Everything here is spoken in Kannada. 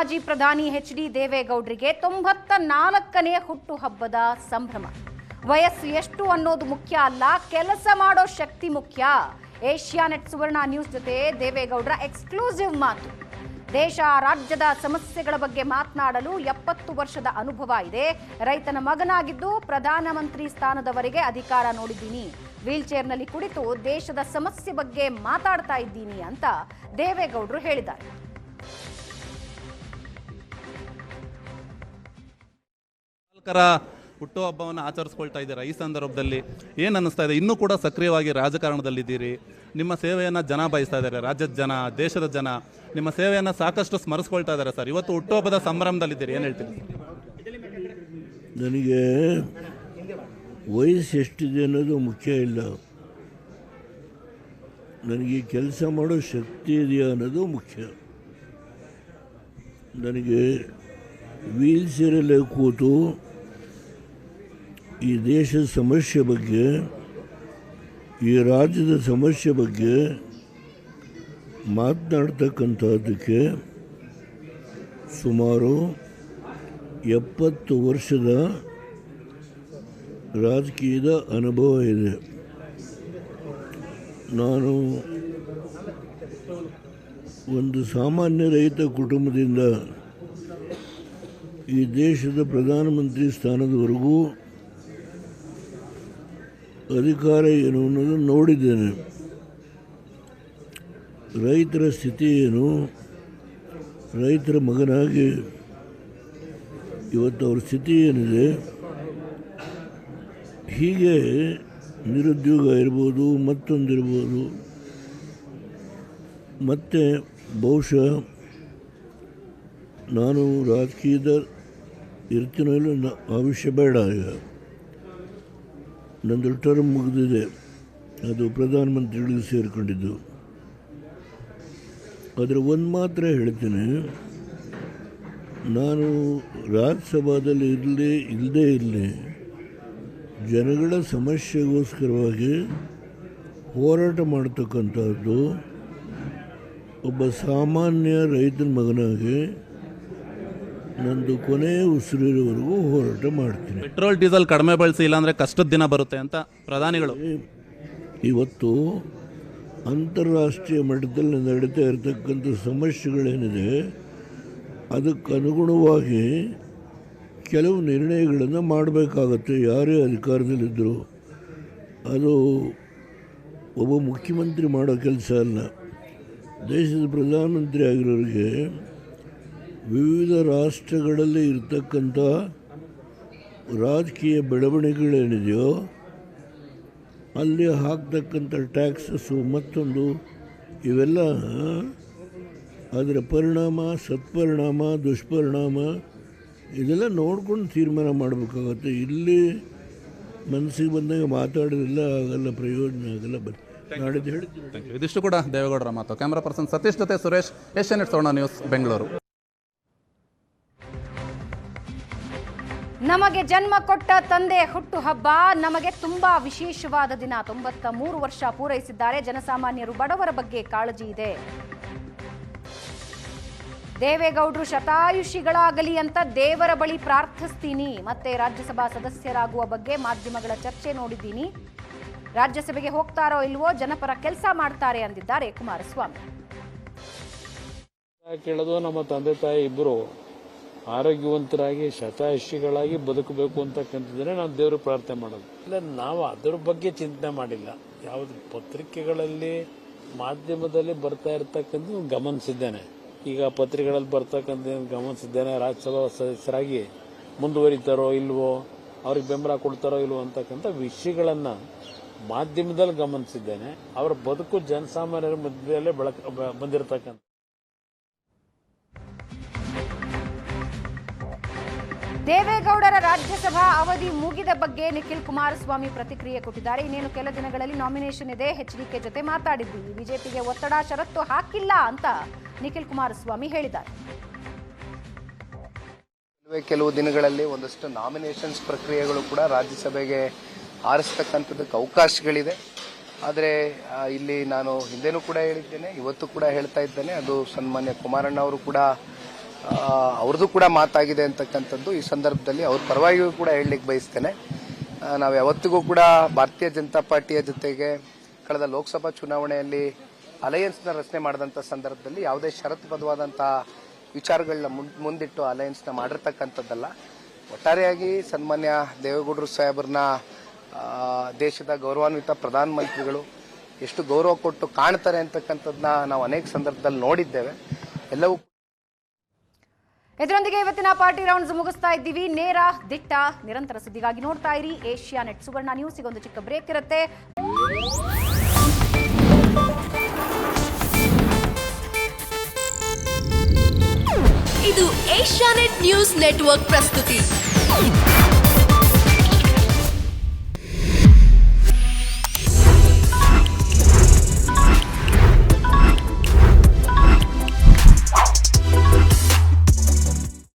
ಮಾಜಿ ಪ್ರಧಾನಿ ಎಚ್.ಡಿ. ದೇವೇಗೌಡರಿಗೆ 94ನೇ ಹುಟ್ಟುಹಬ್ಬದ ಸಂಭ್ರಮ. ವಯಸ್ಸು ಎಷ್ಟು ಅನ್ನೋದು ಮುಖ್ಯ ಅಲ್ಲ, ಕೆಲಸ ಮಾಡೋ ಶಕ್ತಿ ಮುಖ್ಯ. ಏಷ್ಯಾನೆಟ್ ಸುವರ್ಣ ನ್ಯೂಸ್ ಜೊತೆ ದೇವೇಗೌಡರ ಎಕ್ಸ್ಕ್ಲೂಸಿವ್ ಮಾತು. ದೇಶ ರಾಜ್ಯದ ಸಮಸ್ಯೆಗಳ ಬಗ್ಗೆ ಮಾತನಾಡಲು 70 ವರ್ಷದ ಅನುಭವ ಇದೆ. ರೈತನ ಮಗನಾಗಿದ್ದು ಪ್ರಧಾನಮಂತ್ರಿ ಸ್ಥಾನದವರೆಗೆ ಅಧಿಕಾರ ನೋಡಿದ್ದೀನಿ. ವೀಲ್ ಚೇರ್ನಲ್ಲಿ ಕುಳಿತು ದೇಶದ ಸಮಸ್ಯೆ ಬಗ್ಗೆ ಮಾತಾಡ್ತಾ ಇದ್ದೀನಿ ಅಂತ ದೇವೇಗೌಡರು ಹೇಳಿದ್ದಾರೆ. ಹುಟ್ಟುಹಬ್ಬವನ್ನು ಆಚರಿಸ್ಕೊಳ್ತಾ ಇದ್ದೀರಾ. ಈ ಸಂದರ್ಭದಲ್ಲಿ ಏನು ಅನ್ನಿಸ್ತಾ ಇದೆ? ಇನ್ನೂ ಕೂಡ ಸಕ್ರಿಯವಾಗಿ ರಾಜಕಾರಣದಲ್ಲಿದ್ದೀರಿ. ನಿಮ್ಮ ಸೇವೆಯನ್ನು ಜನ ಬಯಸ್ತಾ ಇದ್ದಾರೆ, ರಾಜ್ಯದ ಜನ, ದೇಶದ ಜನ ನಿಮ್ಮ ಸೇವೆಯನ್ನು ಸಾಕಷ್ಟು ಸ್ಮರಿಸ್ಕೊಳ್ತಾ ಇದ್ದಾರೆ ಸರ್. ಇವತ್ತು ಹುಟ್ಟುಹಬ್ಬದ ಸಂಭ್ರಮದಲ್ಲಿದ್ದೀರಿ, ಏನು ಹೇಳ್ತೀರಿ? ನನಗೆ ವಯಸ್ಸು ಎಷ್ಟಿದೆ ಅನ್ನೋದು ಮುಖ್ಯ ಇಲ್ಲ, ನನಗೆ ಕೆಲಸ ಮಾಡೋ ಶಕ್ತಿ ಇದೆಯಾ ಅನ್ನೋದು ಮುಖ್ಯ. ನನಗೆ ವೀಲ್ ಚೇರಲ್ಲೇ ಕೂತು ಈ ದೇಶದ ಸಮಸ್ಯೆ ಬಗ್ಗೆ, ಈ ರಾಜ್ಯದ ಸಮಸ್ಯೆ ಬಗ್ಗೆ ಮಾತನಾಡ್ತಕ್ಕಂಥದ್ದಕ್ಕೆ ಸುಮಾರು 70 ವರ್ಷದ ರಾಜಕೀಯದ ಅನುಭವ ಇದೆ. ನಾನು ಒಂದು ಸಾಮಾನ್ಯ ರೈತ ಕುಟುಂಬದಿಂದ ಈ ದೇಶದ ಪ್ರಧಾನಮಂತ್ರಿ ಸ್ಥಾನದವರೆಗೂ ಅಧಿಕಾರ ಏನು ಅನ್ನೋದು ನೋಡಿದ್ದೇನೆ. ರೈತರ ಸ್ಥಿತಿ ಏನು, ರೈತರ ಮಗನಾಗಿ ಇವತ್ತು ಅವ್ರ ಸ್ಥಿತಿ ಏನಿದೆ, ಹೀಗೆ ನಿರುದ್ಯೋಗ ಇರ್ಬೋದು, ಮತ್ತೊಂದಿರ್ಬೋದು. ಮತ್ತು ಬಹುಶಃ ನಾನು ರಾಜಕೀಯದ ಇರ್ತೀನೋ ಇಲ್ಲ ಆ ವಿಷಯ ಬೇಡ. ಈಗ ನಂದು ಟರ್ಮ್ ಮುಗಿದಿದೆ, ಅದು ಪ್ರಧಾನಮಂತ್ರಿಗಳಿಗೆ ಸೇರಿಕೊಂಡಿದ್ದು. ಆದರೆ ಒಂದು ಮಾತ್ರ ಹೇಳ್ತೀನಿ, ನಾನು ರಾಜ್ಯಸಭಾದಲ್ಲಿ ಇಲ್ಲದೇ ಇರಲಿ ಜನಗಳ ಸಮಸ್ಯೆಗೋಸ್ಕರವಾಗಿ ಹೋರಾಟ ಮಾಡ್ತಕ್ಕಂಥದ್ದು ಒಬ್ಬ ಸಾಮಾನ್ಯ ರೈತನ ಮಗನಾಗಿ ನಂದು ಕೊನೆ ಉಸಿರಿರೋವರೆಗೂ ಹೋರಾಟ ಮಾಡ್ತೀನಿ. ಪೆಟ್ರೋಲ್ ಡೀಸೆಲ್ ಕಡಿಮೆ ಬಳಸಿ, ಇಲ್ಲಾಂದರೆ ಕಷ್ಟದ ದಿನ ಬರುತ್ತೆ ಅಂತ ಪ್ರಧಾನಿಗಳು. ಇವತ್ತು ಅಂತಾರಾಷ್ಟ್ರೀಯ ಮಟ್ಟದಲ್ಲಿ ನಡೀತಾ ಇರತಕ್ಕಂಥ ಸಮಸ್ಯೆಗಳೇನಿದೆ ಅದಕ್ಕೆ ಅನುಗುಣವಾಗಿ ಕೆಲವು ನಿರ್ಣಯಗಳನ್ನು ಮಾಡಬೇಕಾಗತ್ತೆ. ಯಾರೇ ಅಧಿಕಾರದಲ್ಲಿದ್ದರು ಅದು ಒಬ್ಬ ಮುಖ್ಯಮಂತ್ರಿ ಮಾಡೋ ಕೆಲಸ ಅಲ್ಲ. ದೇಶದ ಪ್ರಧಾನಮಂತ್ರಿ ಆಗಿರೋರಿಗೆ ವಿವಿಧ ರಾಷ್ಟ್ರಗಳಲ್ಲಿ ಇರ್ತಕ್ಕಂಥ ರಾಜಕೀಯ ಬೆಳವಣಿಗೆಗಳೇನಿದೆಯೋ ಅಲ್ಲಿ ಹಾಕ್ತಕ್ಕಂಥ ಟ್ಯಾಕ್ಸಸ್ಸು ಮತ್ತೊಂದು ಇವೆಲ್ಲ ಅದರ ಪರಿಣಾಮ, ಸತ್ಪರಿಣಾಮ, ದುಷ್ಪರಿಣಾಮ ಇದೆಲ್ಲ ನೋಡ್ಕೊಂಡು ತೀರ್ಮಾನ ಮಾಡಬೇಕಾಗತ್ತೆ. ಇಲ್ಲಿ ಮನಸ್ಸಿಗೆ ಬಂದಾಗ ಮಾತಾಡೋದಿಲ್ಲ, ಆಗಲ್ಲ, ಪ್ರಯೋಜನ ಆಗಲ್ಲ. ನಾಡಿದ್ದು ಹೇಳ್ತೀನಿ. ಇದಿಷ್ಟು ಕೂಡ ದೇವೇಗೌಡರ ಮಾತು. ಕ್ಯಾಮ್ರಾ ಪರ್ಸನ್ ಸತೀಶ್ ಜೊತೆ ಸುರೇಶ್, ಏಷ್ಯಾನೆಟ್ ಸುವರ್ಣ ನ್ಯೂಸ್, ಬೆಂಗಳೂರು. ನಮಗೆ ಜನ್ಮ ಕೊಟ್ಟ ತಂದೆ ಹುಟ್ಟುಹಬ್ಬ ನಮಗೆ ತುಂಬಾ ವಿಶೇಷವಾದ ದಿನ. 93 ವರ್ಷ ಪೂರೈಸಿದ್ದಾರೆ. ಜನಸಾಮಾನ್ಯರು, ಬಡವರ ಬಗ್ಗೆ ಕಾಳಜಿ ಇದೆ. ದೇವೇಗೌಡರು ಶತಾಯುಷಿಗಳಾಗಲಿ ಅಂತ ದೇವರ ಬಳಿ ಪ್ರಾರ್ಥಿಸ್ತೀನಿ. ಮತ್ತೆ ರಾಜ್ಯಸಭಾ ಸದಸ್ಯರಾಗುವ ಬಗ್ಗೆ ಮಾಧ್ಯಮಗಳ ಚರ್ಚೆ ನೋಡಿದ್ದೀನಿ. ರಾಜ್ಯಸಭೆಗೆ ಹೋಗ್ತಾರೋ ಇಲ್ವೋ, ಜನಪರ ಕೆಲಸ ಮಾಡ್ತಾರೆ ಅಂದಿದ್ದಾರೆ ಕುಮಾರಸ್ವಾಮಿ. ಕೇಳೋದು ನಮ್ಮ ತಂದೆ ತಾಯಿ ಇಬ್ಬರು ಆರೋಗ್ಯವಂತರಾಗಿ ಶತಾಯುಷಿಗಳಾಗಿ ಬದುಕಬೇಕು ಅಂತಕ್ಕಂಥದ್ದನ್ನೇ ನಾವು ದೇವರು ಪ್ರಾರ್ಥನೆ ಮಾಡೋದು. ಇಲ್ಲ, ನಾವು ಅದರ ಬಗ್ಗೆ ಚಿಂತನೆ ಮಾಡಿಲ್ಲ. ಯಾವುದು ಪತ್ರಿಕೆಗಳಲ್ಲಿ ಮಾಧ್ಯಮದಲ್ಲಿ ಬರ್ತಾ ಇರ್ತಕ್ಕಂಥ ಗಮನಿಸಿದ್ದೇನೆ. ಈಗ ಪತ್ರಿಕೆಗಳಲ್ಲಿ ಬರ್ತಕ್ಕಂಥ ಗಮನಿಸಿದ್ದೇನೆ. ರಾಜ್ಯಸಭಾ ಸದಸ್ಯರಾಗಿ ಮುಂದುವರಿತಾರೋ ಇಲ್ವೋ, ಅವ್ರಿಗೆ ಬೆಂಬಲ ಕೊಡ್ತಾರೋ ಇಲ್ವೋ ಅಂತಕ್ಕಂಥ ವಿಷಯಗಳನ್ನು ಮಾಧ್ಯಮದಲ್ಲಿ ಗಮನಿಸಿದ್ದೇನೆ. ಅವರ ಬದುಕು ಜನಸಾಮಾನ್ಯರ ಮಧ್ಯದಲ್ಲೇ ಬಂದಿರತಕ್ಕಂಥ. ದೇವೇಗೌಡರ ರಾಜ್ಯಸಭಾ ಅವಧಿ ಮುಗಿದ ಬಗ್ಗೆ ನಿಖಿಲ್ ಕುಮಾರಸ್ವಾಮಿ ಪ್ರತಿಕ್ರಿಯೆ ಕೊಟ್ಟಿದ್ದಾರೆ. ಇನ್ನೇನು ಕೆಲ ದಿನಗಳಲ್ಲಿ ನಾಮಿನೇಷನ್ ಇದೆ. ಎಚ್.ಡಿ.ಕೆ ಜೊತೆ ಮಾತಾಡಿದ್ದೀವಿ, ಬಿಜೆಪಿಗೆ ಒತ್ತಡ, ಷರತ್ತು ಹಾಕಿಲ್ಲ ಅಂತ ನಿಖಿಲ್ ಕುಮಾರಸ್ವಾಮಿ ಹೇಳಿದ್ದಾರೆ. ಕೆಲವು ದಿನಗಳಲ್ಲಿ ಒಂದಷ್ಟು ನಾಮಿನೇಷನ್ಸ್ ಪ್ರಕ್ರಿಯೆಗಳು ಕೂಡ ರಾಜ್ಯಸಭೆಗೆ ಆರಿಸ್ತಕ್ಕಂಥದ್ದಕ್ಕೆ ಅವಕಾಶಗಳಿದೆ. ಆದರೆ ಇಲ್ಲಿ ನಾನು ಹಿಂದೆನೂ ಕೂಡ ಹೇಳಿದ್ದೇನೆ, ಇವತ್ತು ಕೂಡ ಹೇಳ್ತಾ ಇದ್ದೇನೆ, ಅದು ಸನ್ಮಾನ್ಯ ಕುಮಾರಣ್ಣ ಅವರು ಕೂಡ ಅವ್ರದ್ದು ಕೂಡ ಮಾತಾಗಿದೆ ಅಂತಕ್ಕಂಥದ್ದು ಈ ಸಂದರ್ಭದಲ್ಲಿ ಅವ್ರ ಪರವಾಗಿಯೂ ಕೂಡ ಹೇಳಲಿಕ್ಕೆ ಬಯಸ್ತೇನೆ. ನಾವು ಯಾವತ್ತಿಗೂ ಕೂಡ ಭಾರತೀಯ ಜನತಾ ಪಾರ್ಟಿಯ ಜೊತೆಗೆ ಕಳೆದ ಲೋಕಸಭಾ ಚುನಾವಣೆಯಲ್ಲಿ ಅಲಯನ್ಸ್ನ ರಚನೆ ಮಾಡಿದಂಥ ಸಂದರ್ಭದಲ್ಲಿ ಯಾವುದೇ ಷರತ್ತುಬದ್ಧವಾದಂಥ ವಿಚಾರಗಳನ್ನ ಮುಂದಿಟ್ಟು ಅಲಯನ್ಸ್ನ ಮಾಡಿರ್ತಕ್ಕಂಥದ್ದಲ್ಲ. ಒಟ್ಟಾರೆಯಾಗಿ ಸನ್ಮಾನ್ಯ ದೇವೇಗೌಡರು ಸಾಹೇಬ್ರನ್ನ ದೇಶದ ಗೌರವಾನ್ವಿತ ಪ್ರಧಾನಮಂತ್ರಿಗಳು ಎಷ್ಟು ಗೌರವ ಕೊಟ್ಟು ಕಾಣ್ತಾರೆ ಅಂತಕ್ಕಂಥದ್ದನ್ನ ನಾವು ಅನೇಕ ಸಂದರ್ಭದಲ್ಲಿ ನೋಡಿದ್ದೇವೆ. ಎಲ್ಲವೂ ಇದರೊಂದಿಗೆ ಇವತ್ತಿನ ಪಾರ್ಟಿ ರೌಂಡ್ಸ್ ಮುಗಿಸ್ತಾ ಇದ್ದೀವಿ. ನೇರ ದಿಟ್ಟ ನಿರಂತರ ಸುದ್ದಿಗಾಗಿ ನೋಡ್ತಾ ಇರಿ ಏಷ್ಯಾನೆಟ್ ಸುವರ್ಣ ನ್ಯೂಸ್. ಈಗ ಒಂದು ಚಿಕ್ಕ ಬ್ರೇಕ್ ಇರುತ್ತೆ. ಇದು ಏಷ್ಯಾನೆಟ್ ನ್ಯೂಸ್ ನೆಟ್ವರ್ಕ್ ಪ್ರಸ್ತುತಿ.